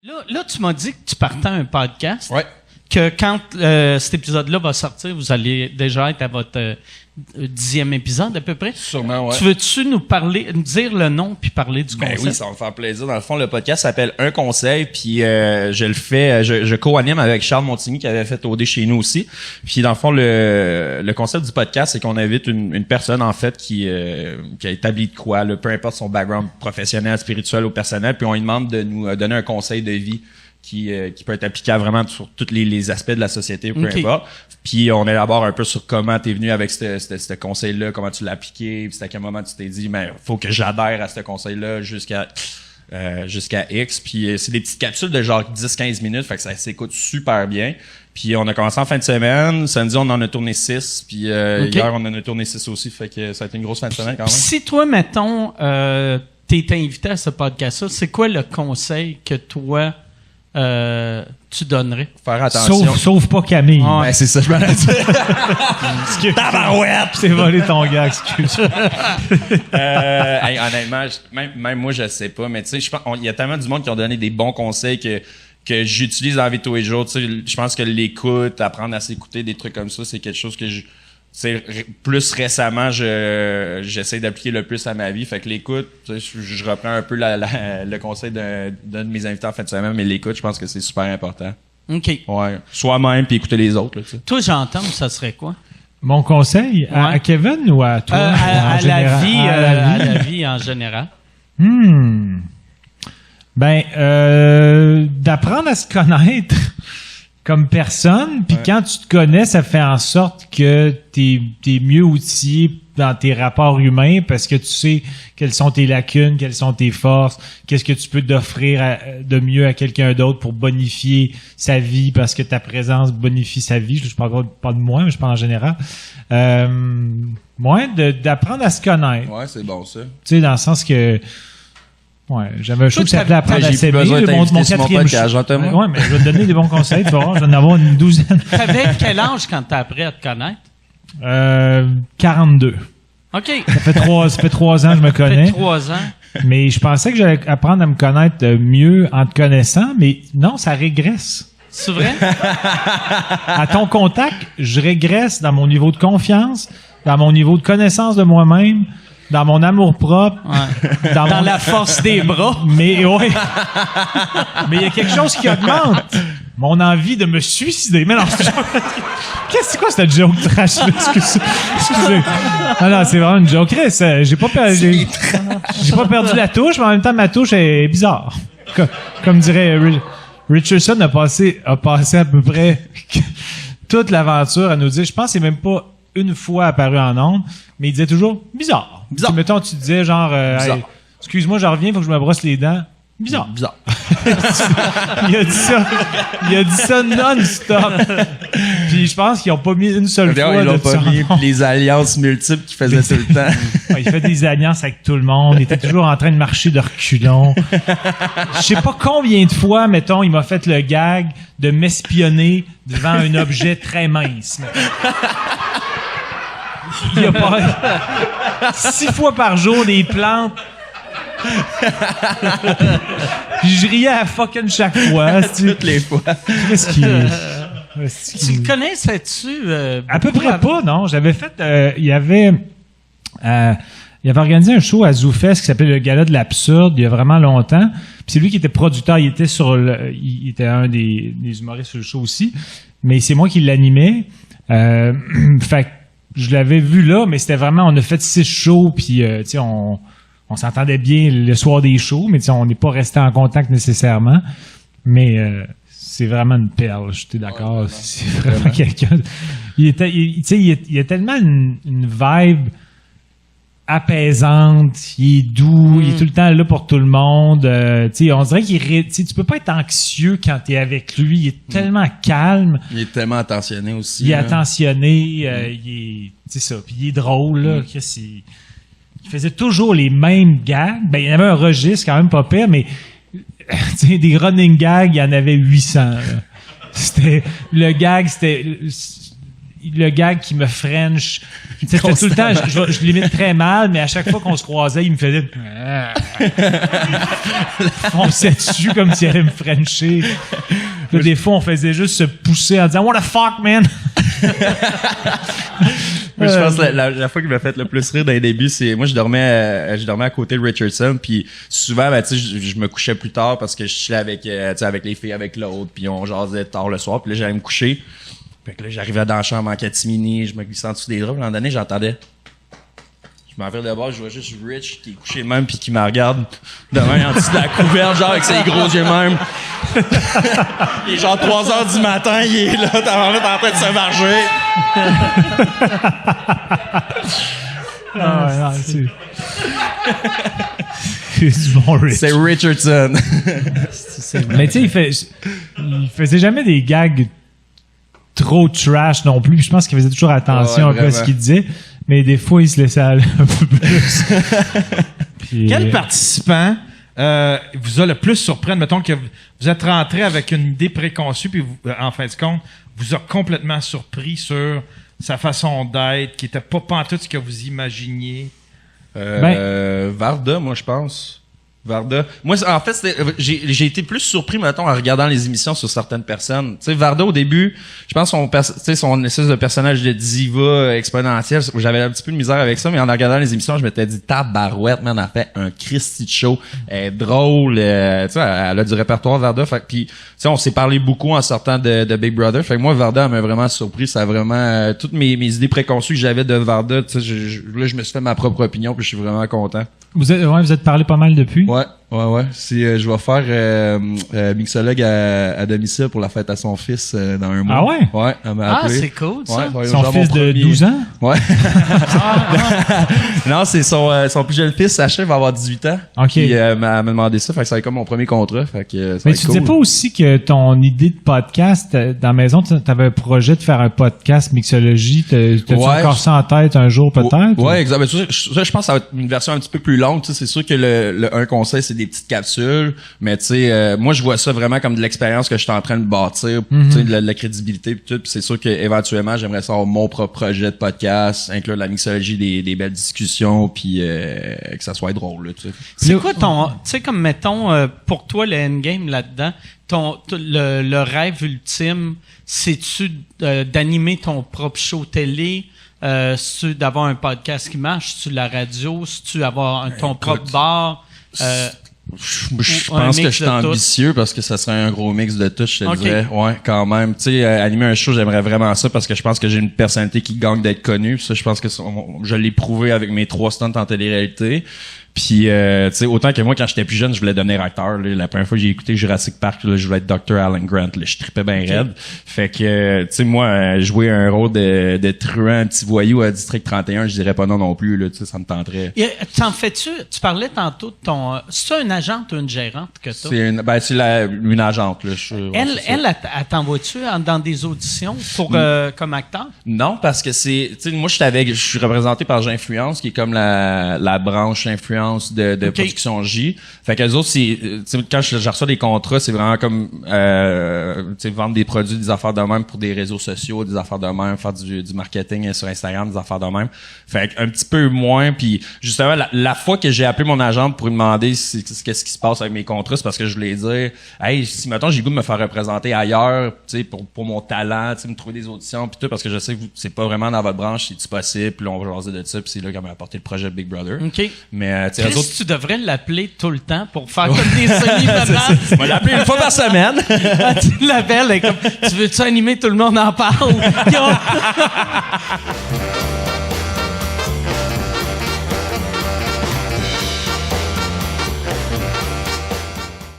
Là, tu m'as dit que tu partais un podcast. Ouais. Que quand cet épisode-là va sortir, vous allez déjà être à votre 10e épisode à peu près. Sûrement, ouais. Tu veux-tu nous dire le nom puis parler du concept? Oui, ça va me faire plaisir. Dans le fond, le podcast s'appelle Un conseil, puis je le fais, je co-anime avec Charles Montigny qui avait fait OD chez nous aussi. Puis dans le fond, le concept du podcast, c'est qu'on invite une personne en fait qui a établi de quoi, là, peu importe son background professionnel, spirituel ou personnel, puis on lui demande de nous donner un conseil de vie qui peut être applicable vraiment sur tous les aspects de la société, peu importe. Puis on élabore un peu sur comment t'es venu avec ce conseil-là, comment tu l'as appliqué, puis c'est à quel moment tu t'es dit, mais faut que j'adhère à ce conseil-là jusqu'à X. Puis c'est des petites capsules de genre 10-15 minutes, fait que ça s'écoute super bien. Puis on a commencé en fin de semaine. Samedi, on en a tourné 6. Puis hier, on en a tourné 6 aussi, fait que ça a été une grosse fin de semaine quand même. Si toi, mettons, t'es invité à ce podcast-là, c'est quoi le conseil que toi... tu donnerais? Faire attention. Sauf pas Camille. Ah, ouais, c'est ça, je m'en ai dit. Tabarouette! C'est volé ton gars, excuse. Honnêtement, même moi, je sais pas, mais tu sais, je pense, il y a tellement du monde qui ont donné des bons conseils que j'utilise dans la vie de tous les jours. Tu sais, je pense que l'écoute, apprendre à s'écouter, des trucs comme ça, c'est quelque chose que plus récemment, j'essaie d'appliquer le plus à ma vie. Fait que l'écoute, je reprends un peu le conseil d'un de mes invités en fin de semaine, mais l'écoute, je pense que c'est super important. OK. Ouais. Soi-même puis écouter les autres, là, tu sais. Toi, j'entends, ça serait quoi? Mon conseil à Kevin ou à toi? À la vie en général. D'apprendre à se connaître comme personne, puis quand tu te connais, ça fait en sorte que t'es mieux outillé dans tes rapports humains parce que tu sais quelles sont tes lacunes, quelles sont tes forces, qu'est-ce que tu peux t'offrir de mieux à quelqu'un d'autre pour bonifier sa vie parce que ta présence bonifie sa vie. Je parle pas de moi, mais je parle en général. D'apprendre à se connaître. Ouais, c'est bon ça. Tu sais, dans le sens que ouais, j'avais un show qui s'appelait Apprendre à s'aimer, mon quatrième show. Ouais, mais je vais te donner des bons conseils, tu vas voir, je vais en avoir une douzaine. T'avais quel âge quand t'as appris à te connaître? 42. OK. Ça fait 3 ans que je me connais. Ça fait 3 ans. Mais je pensais que j'allais apprendre à me connaître mieux en te connaissant, mais non, ça régresse. C'est vrai? À ton contact, je régresse dans mon niveau de confiance, dans mon niveau de connaissance de moi-même, dans mon amour-propre, dans la force des bras. Mais oui. Mais il y a quelque chose qui augmente. Mon envie de me suicider. Mais non, c'est quoi cette joke trash là? Excusez. Non, c'est vraiment une joke. Chris, j'ai pas perdu la touche, mais en même temps, ma touche est bizarre. Comme dirait Richardson a passé à peu près toute l'aventure à nous dire, je pense que c'est même pas une fois apparu en ondes, mais il disait toujours bizarre. Si, mettons, tu disais genre hey, excuse-moi, je reviens, faut que je me brosse les dents. Bizarre. Il a dit ça non-stop. Puis je pense qu'ils ont pas mis une seule fois. Ils l'ont pas mis les alliances multiples qu'il faisait tout le temps. Ouais, il fait des alliances avec tout le monde. Il était toujours en train de marcher de reculons. Je sais pas combien de fois, mettons, il m'a fait le gag de m'espionner devant un objet très mince. Il a pas 6 fois par jour des plantes. Puis je riais à fucking chaque fois. Toutes les fois. Qu'est-ce qui Tu le connaissais-tu? À peu près pas, non. J'avais fait... il avait organisé un show à ZooFest qui s'appelait le Gala de l'absurde il y a vraiment longtemps. Puis c'est lui qui était producteur. Il était un des humoristes sur le show aussi. Mais c'est moi qui l'animais. Fait que je l'avais vu là, mais c'était vraiment... On a fait 6 shows, puis tu sais, on s'entendait bien le soir des shows, mais on n'est pas resté en contact nécessairement. Mais c'est vraiment une perle, je suis d'accord. C'est vraiment quelqu'un... Il y a tellement une vibe apaisante, il est doux, il est tout le temps là pour tout le monde. On dirait tu peux pas être anxieux quand t'es avec lui. Il est tellement calme. Il est tellement attentionné aussi. Il est attentionné. C'est ça. Puis il est drôle, là. Il faisait toujours les mêmes gags. Ben, il y en avait un registre quand même pas pire, mais des running gags, il y en avait 800. Là. Le gag, c'était... le gag qui me French. C'était tout le temps, je l'imite très mal, mais à chaque fois qu'on se croisait, il me faisait... on fonçait dessus comme s'il allait me Frencher. Là, des fois, on faisait juste se pousser en disant « What the fuck, man? » Moi, je pense que la fois qui m'a fait le plus rire dans les débuts, c'est moi je dormais à côté de Richardson, puis souvent tu sais je me couchais plus tard parce que je chillais avec avec les filles avec l'autre, puis on jasait tard le soir, puis là j'allais me coucher. Fait que là j'arrivais dans la chambre en catimini, je me glissais en dessous des draps, puis l'an dernier j'entendais. Je m'en vais de bord, je vois juste Rich qui est couché de même puis qui me regarde de même en dessous de la couverte, genre avec ses gros yeux même. Il est genre 3h du matin, il est là, t'as en train de se marcher. Non, c'est du bon Rich. C'est Richardson. Mais tu sais, il faisait jamais des gags trop trash non plus. Je pense qu'il faisait toujours attention un peu à ce qu'il disait. Mais des fois, il se laissait aller un peu plus. Puis, quel participant vous a le plus surpris? Mettons que vous êtes rentré avec une idée préconçue, puis en fin de compte, vous a complètement surpris sur sa façon d'être, qui était pas pantoute ce que vous imaginiez. Varda, moi, je pense. Varda. Moi, en fait, j'ai été plus surpris, mettons, en regardant les émissions sur certaines personnes. Tu sais, Varda, au début, je pense son espèce de personnage de diva exponentielle, j'avais un petit peu de misère avec ça, mais en regardant les émissions, je m'étais dit, tabarouette, man, elle a fait un Christy de show. Elle est drôle, tu sais, elle a du répertoire, Varda. Fait puis, tu sais, on s'est parlé beaucoup en sortant de Big Brother. Fait que moi, Varda, elle m'a vraiment surpris. Ça a vraiment, toutes mes idées préconçues que j'avais de Varda, tu sais, là, je me suis fait ma propre opinion, puis je suis vraiment content. Vous êtes parlé pas mal depuis? Ouais. Je vais faire mixologue à domicile pour la fête à son fils dans un mois. Ah ouais? Ouais, elle m'a appelé. C'est cool, ça. Ouais, son fils de 12 ans? Ouais. Non, c'est son plus jeune fils, Sacha, va avoir 18 ans. OK. Puis m'a demandé ça, fait que ça va être comme mon premier contrat. Fait que mais tu disais pas aussi que ton idée de podcast, dans la maison, tu avais un projet de faire un podcast mixologie. T'as-tu encore ça en tête un jour peut-être? Ouais, exact. Ça, je pense que ça va être une version un petit peu plus longue. Tu sais, c'est sûr que le un conseil, c'est des petites capsules, mais tu sais, moi je vois ça vraiment comme de l'expérience que je suis en train de bâtir, tu sais, de la crédibilité puis tout. Puis c'est sûr que éventuellement j'aimerais ça avoir mon propre projet de podcast, inclure la mixologie, des belles discussions, puis que ça soit drôle. Là, tu sais. C'est quoi ton, tu sais, comme mettons pour toi le endgame là-dedans, le rêve ultime, c'est-tu d'animer ton propre show télé? C'est-tu d'avoir un podcast qui marche? C'est-tu la radio? C'est-tu avoir ton propre bar? Je pense que je suis ambitieux parce que ça serait un gros mix de tout, je te dirais. Ouais, quand même. Tu sais, animer un show, j'aimerais vraiment ça parce que je pense que j'ai une personnalité qui gagne d'être connue. Ça, je pense que je l'ai prouvé avec mes 3 stunts en télé-réalité. Puis, tu sais, autant que moi, quand j'étais plus jeune, je voulais devenir acteur. Là. La première fois que j'ai écouté Jurassic Park, là, je voulais être Dr. Alan Grant. Là. Je tripais bien raide. Fait que, tu sais, moi, jouer un rôle de truand, un petit voyou à District 31, je dirais pas non plus. Là, tu sais, ça me tenterait. T'en fais-tu? Tu parlais tantôt de ton... C'est une agente ou une gérante que t'as? C'est une agente. Là, Elle t'envoie-tu dans des auditions pour comme acteur? Non, parce que c'est... Tu sais, moi, je suis représenté par J'Influence, qui est comme la branche influence de production J. Fait qu'eux autres, quand je reçois des contrats, c'est vraiment comme vendre des produits, des affaires de même pour des réseaux sociaux, des affaires de même, faire du marketing sur Instagram, des affaires de même. Fait qu'un petit peu moins. Puis justement, la fois que j'ai appelé mon agent pour lui demander qu'est-ce qui se passe avec mes contrats, c'est parce que je voulais dire, hey, si mettons j'ai le goût de me faire représenter ailleurs, tu sais, pour mon talent, tu sais, me trouver des auditions puis tout, parce que je sais que c'est pas vraiment dans votre branche, c'est-tu possible, puis là, on va jaser de ça, puis c'est là qu'on m'a apporté le projet Big Brother. OK. Mais Chris, tu devrais l'appeler tout le temps pour faire comme des semi-menaces. On va l'appeler une fois par semaine. Tu l'appelles et comme, tu veux-tu animer, tout le monde en parle?